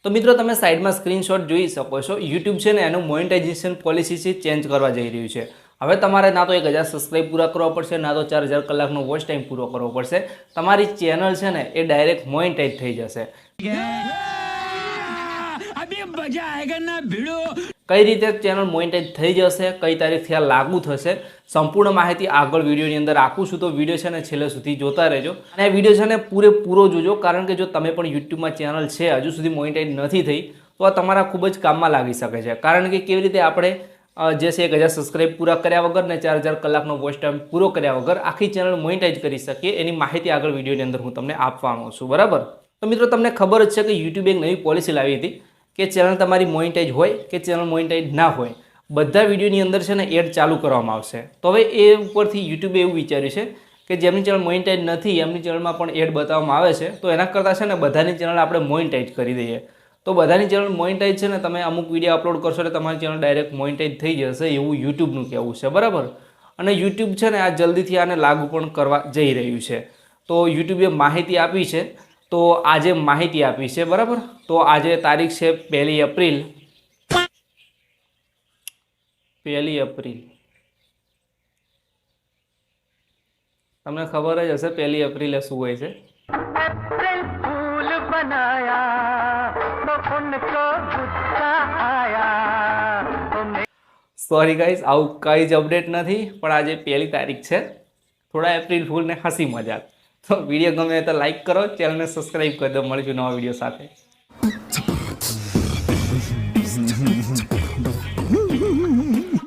તો મિત્રો તમે સાઈડમાં સ્ક્રીનશોટ જોઈ શકો છો. યુટ્યુબ છે ને એનું મોનેટાઇઝેશન પોલિસી છે ચેન્જ કરવા જઈ રહ્યું છે. હવે તમારે ના તો 1000 સબસ્ક્રાઇબ પૂરા કરવા પડશે, ના તો 4000 કલાકનો વોચ ટાઈમ પૂરો કરવો પડશે. તમારી ચેનલ છે ને એ ડાયરેક્ટ મોનેટાઇઝ થઈ જશે. કઈ રીતે ચેનલ મોનેટાઇઝ થઈ જશે, કઈ તારીખથી આ લાગુ થશે, સંપૂર્ણ માહિતી આગળ વિડીયોની અંદર આપું છું. તો વિડીયો છે ને છેલ્લે સુધી જોતા રહેજો અને આ વિડીયો છે ને પૂરેપૂરો જોજો, કારણ કે જો તમે પણ યુટ્યુબમાં ચેનલ છે હજુ સુધી મોનેટાઇઝ નથી થઈ તો આ તમારા ખૂબ જ કામમાં લાગી શકે છે. કારણ કે કેવી રીતે આપણે જે છે 1000 સબસ્ક્રાઇબ પૂરા કર્યા વગર ને 4000 કલાકનો વોચ ટાઈમ પૂરો કર્યા વગર આખી ચેનલ મોનેટાઇઝ કરી શકીએ, એની માહિતી આગળ વિડીયોની અંદર હું તમને આપવાનો છું. બરાબર? તો મિત્રો તમને ખબર જ છે કે યુટ્યુબ એક નવી પોલિસી લાવી હતી કે ચેનલ તમારી મોનેટાઇઝ હોય કે ચેનલ મોનેટાઇઝ ના હોય, બધા વિડીયોની અંદર છે ને એડ ચાલુ કરવામાં આવશે. તો હવે એ ઉપરથી યુટ્યુબે એવું વિચાર્યું છે કે જેમની ચેનલ મોનેટાઇઝ નથી એમની ચેનલમાં પણ એડ બતાવવામાં આવે છે, તો એના કરતાં છે ને બધાની ચેનલ આપણે મોનેટાઇઝ કરી દઈએ. તો બધાની ચેનલ મોનેટાઇઝ છે ને તમે અમુક વિડીયો અપલોડ કરશો એટલે તમારી ચેનલ ડાયરેક્ટ મોનેટાઇઝ થઈ જશે, એવું યુટ્યુબનું કહેવું છે. બરાબર? અને યુટ્યુબ છે ને આ જલ્દીથી આને લાગુ પણ કરવા જઈ રહ્યું છે. તો યુટ્યુબે માહિતી આપી છે, તો આજે માહિતી આપી છે. બરાબર? તો આજે તારીખ છે 1 એપ્રિલ. 1 એપ્રિલ તમને ખબર જ હશે 1 એપ્રિલે શું હોય છે. સોરી ગાઈઝ, આવું કઈ જ અપડેટ નથી, પણ આજે 1 તારીખ છે. થોડા એપ્રિલ ફૂલ ને હસી મજાક. તો વિડીયો ગમે તો લાઈક કરો, ચેનલને સબસ્ક્રાઈબ કરી દો. મળીશું નવા વિડીયો સાથે.